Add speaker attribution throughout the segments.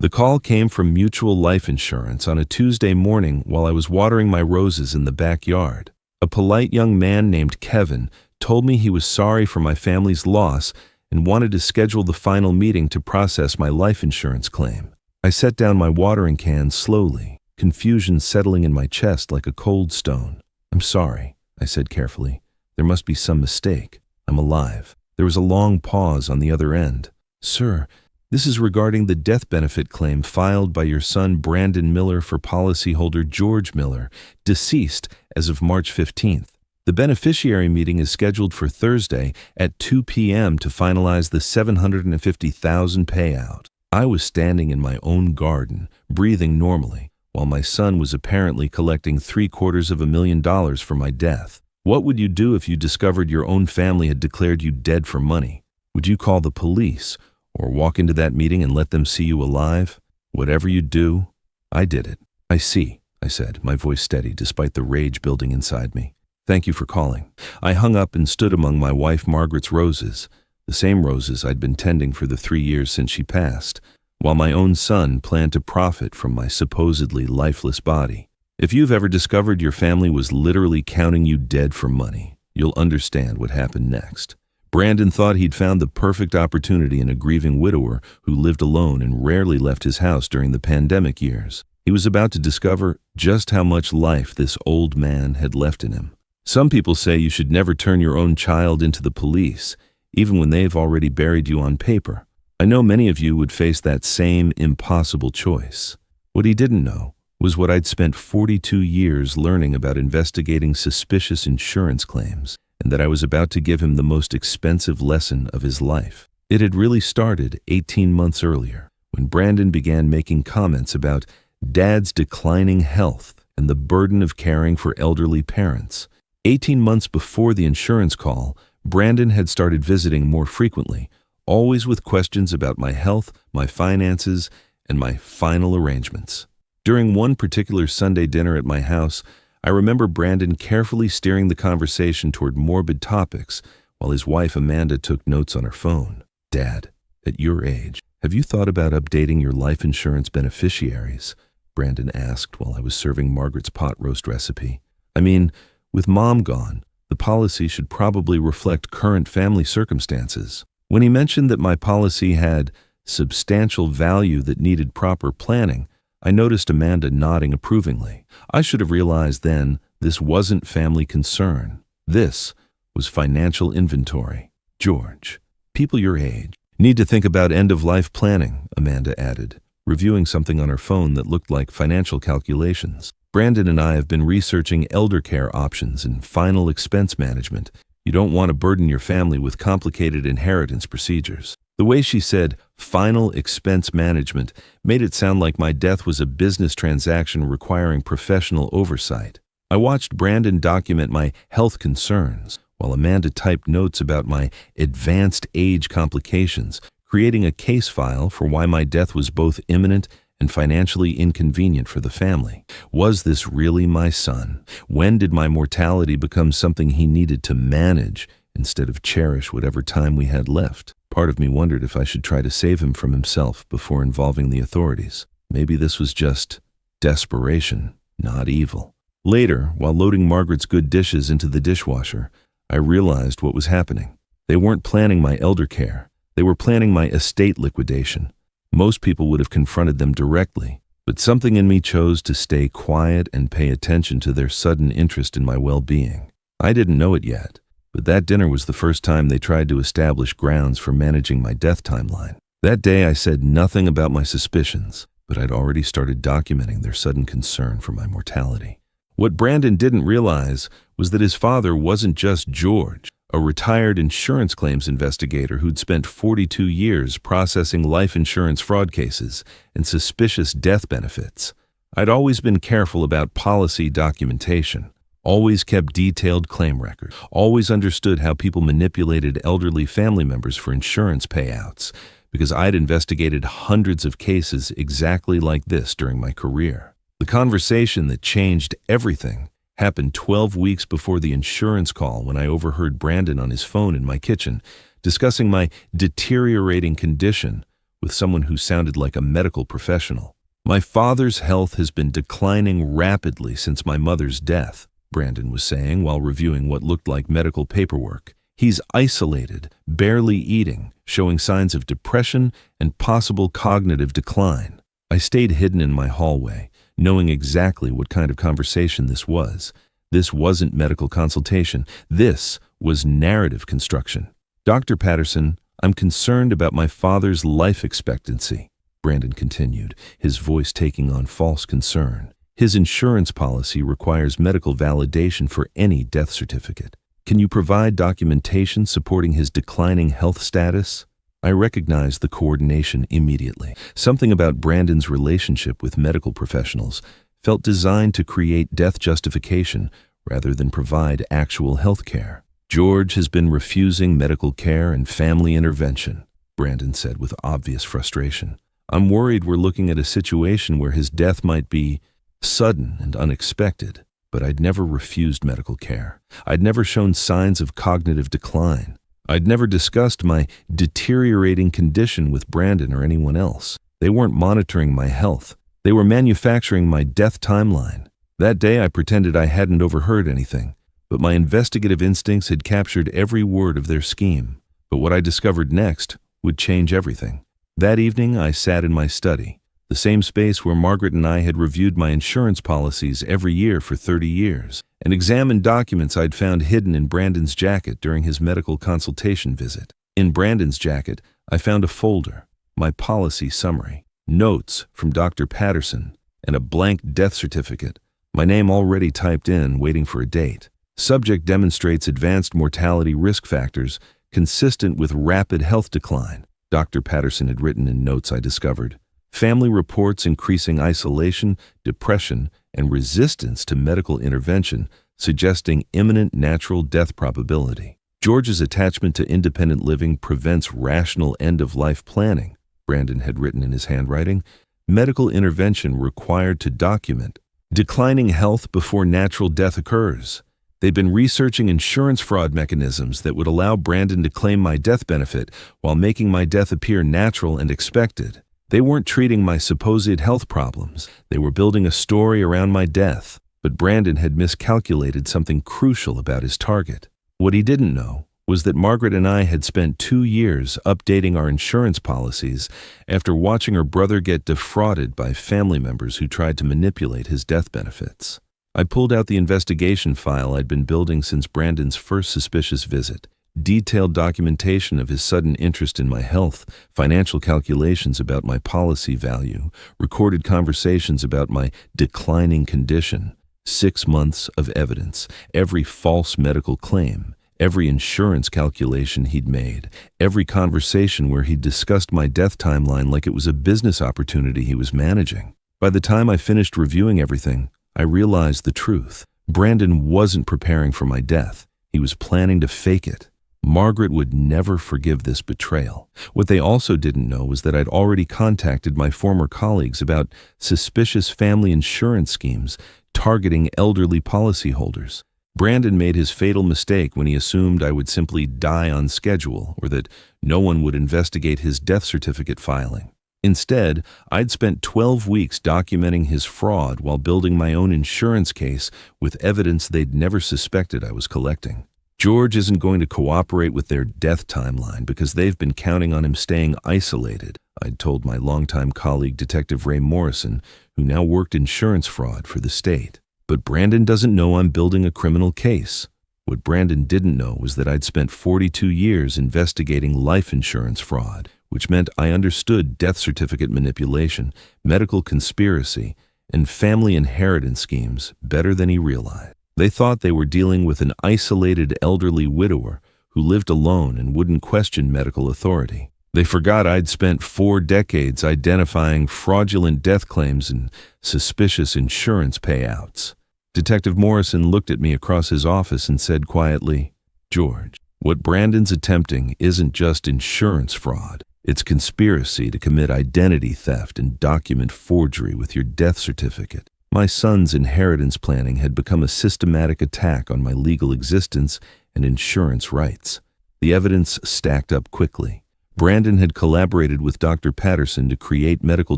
Speaker 1: The call came from Mutual Life Insurance on a Tuesday morning while I was watering my roses in the backyard. A polite young man named Kevin told me he was sorry for my family's loss and wanted to schedule the final meeting to process my life insurance claim. I set down my watering can slowly, confusion settling in my chest like a cold stone. "I'm sorry," I said carefully. "There must be some mistake. I'm alive." There was a long pause on the other end. "Sir, this is regarding the death benefit claim filed by your son Brandon Miller for policyholder George Miller, deceased as of March 15th. The beneficiary meeting is scheduled for Thursday at 2 p.m. to finalize the $750,000 payout." I was standing in my own garden, breathing normally, while my son was apparently collecting $750,000 for my death. What would you do if you discovered your own family had declared you dead for money? Would you call the police or walk into that meeting and let them see you alive? Whatever you do, I did it. "I see," I said, my voice steady despite the rage building inside me. "Thank you for calling." I hung up and stood among my wife Margaret's roses, the same roses I'd been tending for the 3 years since she passed, while my own son planned to profit from my supposedly lifeless body. If you've ever discovered your family was literally counting you dead for money, you'll understand what happened next. Brandon thought he'd found the perfect opportunity in a grieving widower who lived alone and rarely left his house during the pandemic years. He was about to discover just how much life this old man had left in him. Some people say you should never turn your own child into the police, even when they've already buried you on paper. I know many of you would face that same impossible choice. What he didn't know was what I'd spent 42 years learning about investigating suspicious insurance claims, and that I was about to give him the most expensive lesson of his life. It had really started 18 months earlier, when Brandon began making comments about Dad's declining health and the burden of caring for elderly parents. 18 months before the insurance call, Brandon had started visiting more frequently, always with questions about my health, my finances, and my final arrangements. During one particular Sunday dinner at my house, I remember Brandon carefully steering the conversation toward morbid topics while his wife Amanda took notes on her phone. "Dad, at your age, have you thought about updating your life insurance beneficiaries?" Brandon asked while I was serving Margaret's pot roast recipe. "I mean, with Mom gone, the policy should probably reflect current family circumstances." When he mentioned that my policy had substantial value that needed proper planning, I noticed Amanda nodding approvingly. I should have realized then this wasn't family concern. This was financial inventory. "George, people your age need to think about end-of-life planning," Amanda added, reviewing something on her phone that looked like financial calculations. "Brandon and I have been researching elder care options and final expense management. You don't want to burden your family with complicated inheritance procedures." The way she said final expense management made it sound like my death was a business transaction requiring professional oversight. I watched Brandon document my health concerns, while Amanda typed notes about my advanced age complications, creating a case file for why my death was both imminent and financially inconvenient for the family. Was this really my son? When did my mortality become something he needed to manage instead of cherish whatever time we had left? Part of me wondered if I should try to save him from himself before involving the authorities. Maybe this was just desperation, not evil. Later, while loading Margaret's good dishes into the dishwasher, I realized what was happening. They weren't planning my elder care. They were planning my estate liquidation. Most people would have confronted them directly, but something in me chose to stay quiet and pay attention to their sudden interest in my well-being. I didn't know it yet, but that dinner was the first time they tried to establish grounds for managing my death timeline. That day I said nothing about my suspicions, but I'd already started documenting their sudden concern for my mortality. What Brandon didn't realize was that his father wasn't just George, a retired insurance claims investigator who'd spent 42 years processing life insurance fraud cases and suspicious death benefits. I'd always been careful about policy documentation, always kept detailed claim records, always understood how people manipulated elderly family members for insurance payouts, because I'd investigated hundreds of cases exactly like this during my career. The conversation that changed everything happened 12 weeks before the insurance call when I overheard Brandon on his phone in my kitchen discussing my deteriorating condition with someone who sounded like a medical professional. My father's health has been declining rapidly since my mother's death, Brandon was saying while reviewing what looked like medical paperwork. He's isolated, barely eating, showing signs of depression and possible cognitive decline. I stayed hidden in my hallway, knowing exactly what kind of conversation this was. This wasn't medical consultation. This was narrative construction. Dr. Patterson, I'm concerned about my father's life expectancy, Brandon continued, his voice taking on false concern. His insurance policy requires medical validation for any death certificate. Can you provide documentation supporting his declining health status? I recognized the coordination immediately. Something about Brandon's relationship with medical professionals felt designed to create death justification rather than provide actual health care. George has been refusing medical care and family intervention, Brandon said with obvious frustration. I'm worried we're looking at a situation where his death might be sudden and unexpected, but I'd never refused medical care. I'd never shown signs of cognitive decline. I'd never discussed my deteriorating condition with Brandon or anyone else. They weren't monitoring my health. They were manufacturing my death timeline. That day I pretended I hadn't overheard anything, but my investigative instincts had captured every word of their scheme. But what I discovered next would change everything. That evening I sat in my study, the same space where Margaret and I had reviewed my insurance policies every year for 30 years, and examined documents I'd found hidden in Brandon's jacket during his medical consultation visit. In Brandon's jacket, I found a folder, my policy summary, notes from Dr. Patterson, and a blank death certificate, my name already typed in, waiting for a date. Subject demonstrates advanced mortality risk factors consistent with rapid health decline, Dr. Patterson had written in notes I discovered. Family reports increasing isolation, depression, and resistance to medical intervention, suggesting imminent natural death probability. George's attachment to independent living prevents rational end-of-life planning, Brandon had written in his handwriting. Medical intervention required to document declining health before natural death occurs. They'd been researching insurance fraud mechanisms that would allow Brandon to claim my death benefit while making my death appear natural and expected. They weren't treating my supposed health problems. They were building a story around my death. But Brandon had miscalculated something crucial about his target. What he didn't know was that Margaret and I had spent 2 years updating our insurance policies after watching her brother get defrauded by family members who tried to manipulate his death benefits. I pulled out the investigation file I'd been building since Brandon's first suspicious visit. Detailed documentation of his sudden interest in my health, financial calculations about my policy value, recorded conversations about my declining condition, 6 months of evidence, every false medical claim, every insurance calculation he'd made, every conversation where he'd discussed my death timeline like it was a business opportunity he was managing. By the time I finished reviewing everything, I realized the truth. Brandon wasn't preparing for my death. He was planning to fake it. Margaret would never forgive this betrayal. What they also didn't know was that I'd already contacted my former colleagues about suspicious family insurance schemes targeting elderly policyholders. Brandon made his fatal mistake when he assumed I would simply die on schedule or that no one would investigate his death certificate filing. Instead, I'd spent 12 weeks documenting his fraud while building my own insurance case with evidence they'd never suspected I was collecting. George isn't going to cooperate with their death timeline because they've been counting on him staying isolated, I'd told my longtime colleague Detective Ray Morrison, who now worked insurance fraud for the state. But Brandon doesn't know I'm building a criminal case. What Brandon didn't know was that I'd spent 42 years investigating life insurance fraud, which meant I understood death certificate manipulation, medical conspiracy, and family inheritance schemes better than he realized. They thought they were dealing with an isolated elderly widower who lived alone and wouldn't question medical authority. They forgot I'd spent 4 decades identifying fraudulent death claims and suspicious insurance payouts. Detective Morrison looked at me across his office and said quietly, "George, what Brandon's attempting isn't just insurance fraud. It's conspiracy to commit identity theft and document forgery with your death certificate." My son's inheritance planning had become a systematic attack on my legal existence and insurance rights. The evidence stacked up quickly. Brandon had collaborated with Dr. Patterson to create medical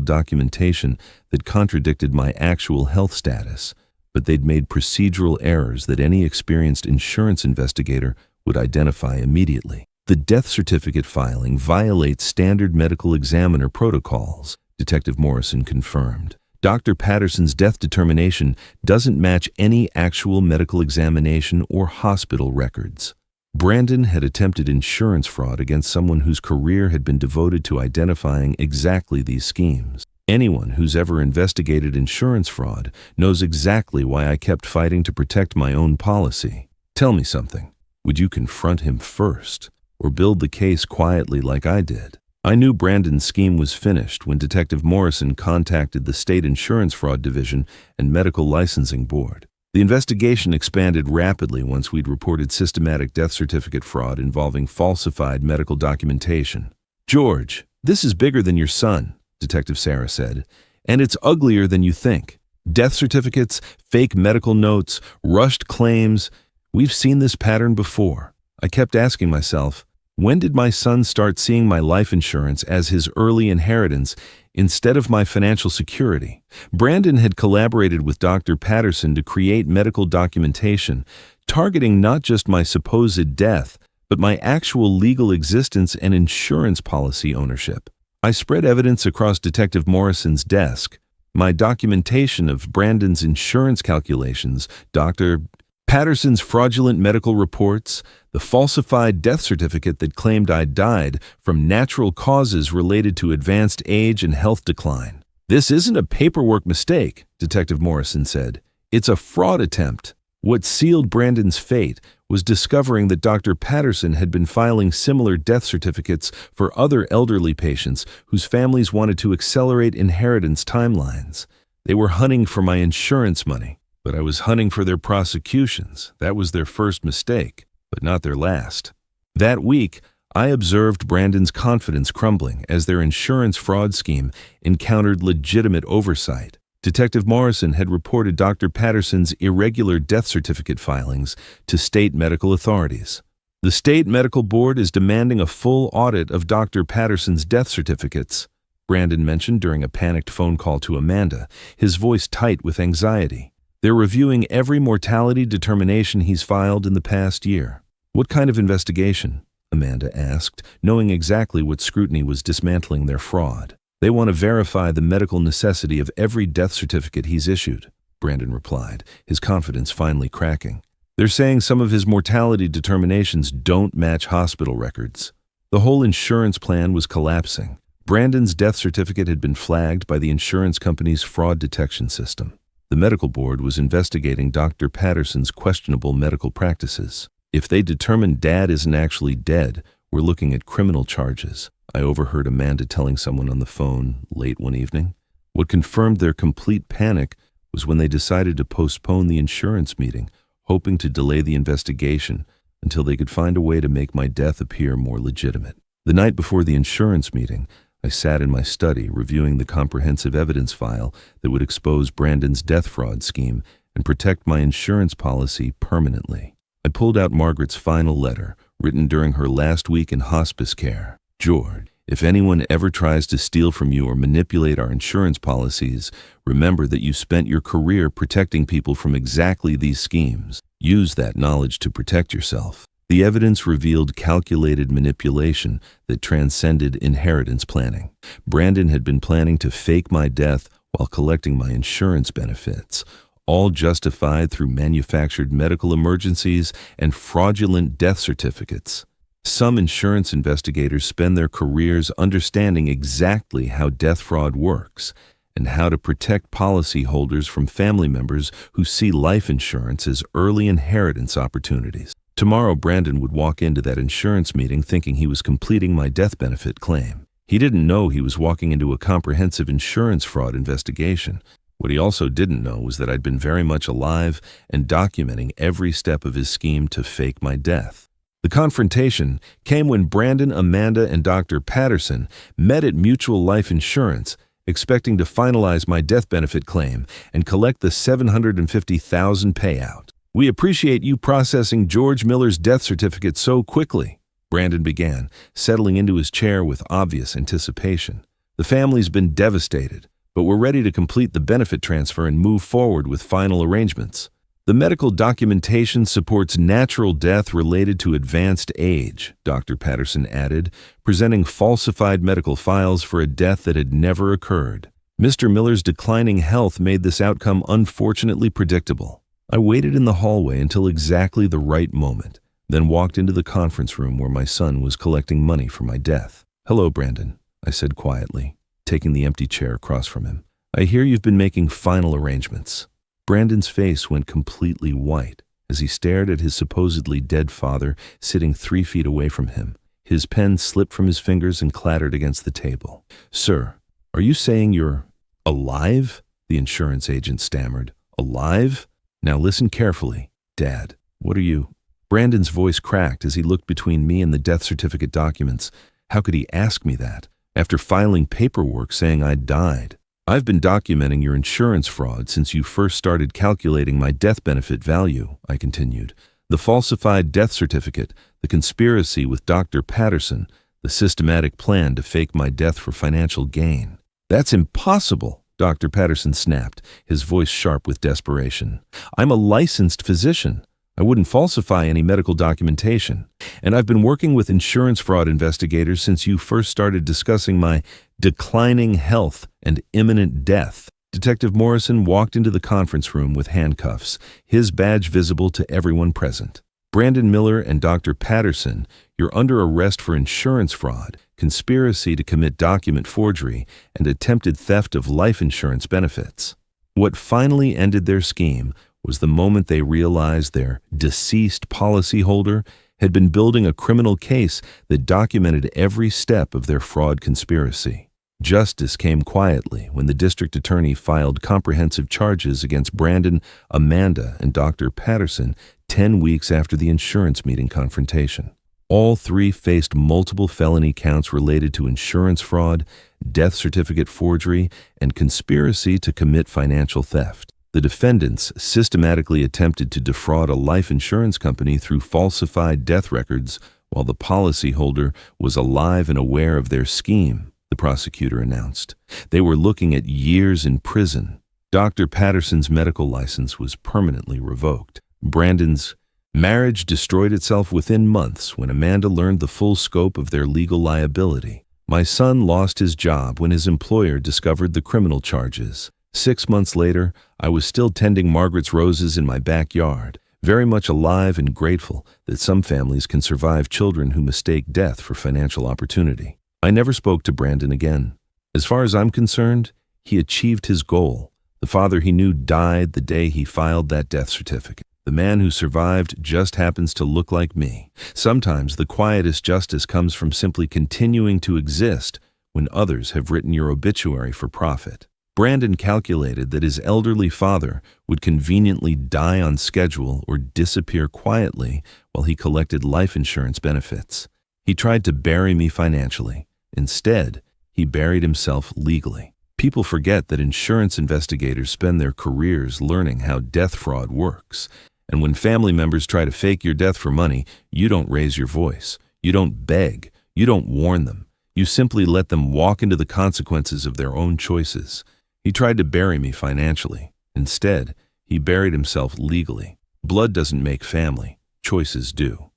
Speaker 1: documentation that contradicted my actual health status, but they'd made procedural errors that any experienced insurance investigator would identify immediately. The death certificate filing violates standard medical examiner protocols, Detective Morrison confirmed. Dr. Patterson's death determination doesn't match any actual medical examination or hospital records. Brandon had attempted insurance fraud against someone whose career had been devoted to identifying exactly these schemes. Anyone who's ever investigated insurance fraud knows exactly why I kept fighting to protect my own policy. Tell me something. Would you confront him first, or build the case quietly like I did? I knew Brandon's scheme was finished when Detective Morrison contacted the State Insurance Fraud Division and Medical Licensing Board. The investigation expanded rapidly once we'd reported systematic death certificate fraud involving falsified medical documentation. "George, this is bigger than your son," Detective Sarah said, "and it's uglier than you think. Death certificates, fake medical notes, rushed claims. We've seen this pattern before." I kept asking myself, when did my son start seeing my life insurance as his early inheritance instead of my financial security? Brandon had collaborated with Dr. Patterson to create medical documentation, targeting not just my supposed death, but my actual legal existence and insurance policy ownership. I spread evidence across Detective Morrison's desk. My documentation of Brandon's insurance calculations, Dr. Patterson's fraudulent medical reports, the falsified death certificate that claimed I'd died from natural causes related to advanced age and health decline. "This isn't a paperwork mistake," Detective Morrison said. "It's a fraud attempt." What sealed Brandon's fate was discovering that Dr. Patterson had been filing similar death certificates for other elderly patients whose families wanted to accelerate inheritance timelines. They were hunting for my insurance money. But I was hunting for their prosecutions. That was their first mistake, but not their last. That week, I observed Brandon's confidence crumbling as their insurance fraud scheme encountered legitimate oversight. Detective Morrison had reported Dr. Patterson's irregular death certificate filings to state medical authorities. The State Medical Board is demanding a full audit of Dr. Patterson's death certificates, Brandon mentioned during a panicked phone call to Amanda, his voice tight with anxiety. They're reviewing every mortality determination he's filed in the past year. "What kind of investigation?" Amanda asked, knowing exactly what scrutiny was dismantling their fraud. "They want to verify the medical necessity of every death certificate he's issued," Brandon replied, his confidence finally cracking. "They're saying some of his mortality determinations don't match hospital records." The whole insurance plan was collapsing. Brandon's death certificate had been flagged by the insurance company's fraud detection system. The medical board was investigating Dr. Patterson's questionable medical practices. If they determine Dad isn't actually dead, we're looking at criminal charges, I overheard Amanda telling someone on the phone late one evening. What confirmed their complete panic was when they decided to postpone the insurance meeting, hoping to delay the investigation until they could find a way to make my death appear more legitimate. The night before the insurance meeting, I sat in my study reviewing the comprehensive evidence file that would expose Brandon's death fraud scheme and protect my insurance policy permanently. I pulled out Margaret's final letter, written during her last week in hospice care. "George, if anyone ever tries to steal from you or manipulate our insurance policies, remember that you spent your career protecting people from exactly these schemes. Use that knowledge to protect yourself." The evidence revealed calculated manipulation that transcended inheritance planning. Brandon had been planning to fake my death while collecting my insurance benefits, all justified through manufactured medical emergencies and fraudulent death certificates. Some insurance investigators spend their careers understanding exactly how death fraud works and how to protect policyholders from family members who see life insurance as early inheritance opportunities. Tomorrow, Brandon would walk into that insurance meeting thinking he was completing my death benefit claim. He didn't know he was walking into a comprehensive insurance fraud investigation. What he also didn't know was that I'd been very much alive and documenting every step of his scheme to fake my death. The confrontation came when Brandon, Amanda, and Dr. Patterson met at Mutual Life Insurance, expecting to finalize my death benefit claim and collect the $750,000 payout. "We appreciate you processing George Miller's death certificate so quickly," Brandon began, settling into his chair with obvious anticipation. "The family's been devastated, but we're ready to complete the benefit transfer and move forward with final arrangements. The medical documentation supports natural death related to advanced age," Dr. Patterson added, presenting falsified medical files for a death that had never occurred. Mr. Miller's declining health made this outcome unfortunately predictable. I waited in the hallway until exactly the right moment, then walked into the conference room where my son was collecting money for my death. "Hello, Brandon," I said quietly, taking the empty chair across from him. "I hear you've been making final arrangements." Brandon's face went completely white as he stared at his supposedly dead father sitting 3 feet away from him. His pen slipped from his fingers and clattered against the table. "Sir, are you saying you're alive?" the insurance agent stammered. "Alive? Now listen carefully. Dad, what are you?" Brandon's voice cracked as he looked between me and the death certificate documents. How could he ask me that, after filing paperwork saying I'd died? "I've been documenting your insurance fraud since you first started calculating my death benefit value," I continued. "The falsified death certificate, the conspiracy with Dr. Patterson, the systematic plan to fake my death for financial gain." "That's impossible," Dr. Patterson snapped, his voice sharp with desperation. "I'm a licensed physician. I wouldn't falsify any medical documentation. And I've been working with insurance fraud investigators since you first started discussing my declining health and imminent death." Detective Morrison walked into the conference room with handcuffs, his badge visible to everyone present. "Brandon Miller and Dr. Patterson, you're under arrest for insurance fraud, conspiracy to commit document forgery, and attempted theft of life insurance benefits." What finally ended their scheme was the moment they realized their deceased policyholder had been building a criminal case that documented every step of their fraud conspiracy. Justice came quietly when the district attorney filed comprehensive charges against Brandon, Amanda, and Dr. Patterson 10 weeks after the insurance meeting confrontation. All 3 faced multiple felony counts related to insurance fraud, death certificate forgery, and conspiracy to commit financial theft. The defendants systematically attempted to defraud a life insurance company through falsified death records while the policyholder was alive and aware of their scheme, the prosecutor announced. They were looking at years in prison. Dr. Patterson's medical license was permanently revoked. Brandon's marriage destroyed itself within months when Amanda learned the full scope of their legal liability. My son lost his job when his employer discovered the criminal charges. 6 months later, I was still tending Margaret's roses in my backyard, very much alive and grateful that some families can survive children who mistake death for financial opportunity. I never spoke to Brandon again. As far as I'm concerned, he achieved his goal. The father he knew died the day he filed that death certificate. The man who survived just happens to look like me. Sometimes the quietest justice comes from simply continuing to exist when others have written your obituary for profit. Brandon calculated that his elderly father would conveniently die on schedule or disappear quietly while he collected life insurance benefits. He tried to bury me financially. Instead, he buried himself legally. People forget that insurance investigators spend their careers learning how death fraud works. And when family members try to fake your death for money, you don't raise your voice. You don't beg. You don't warn them. You simply let them walk into the consequences of their own choices. He tried to bury me financially. Instead, he buried himself legally. Blood doesn't make family. Choices do.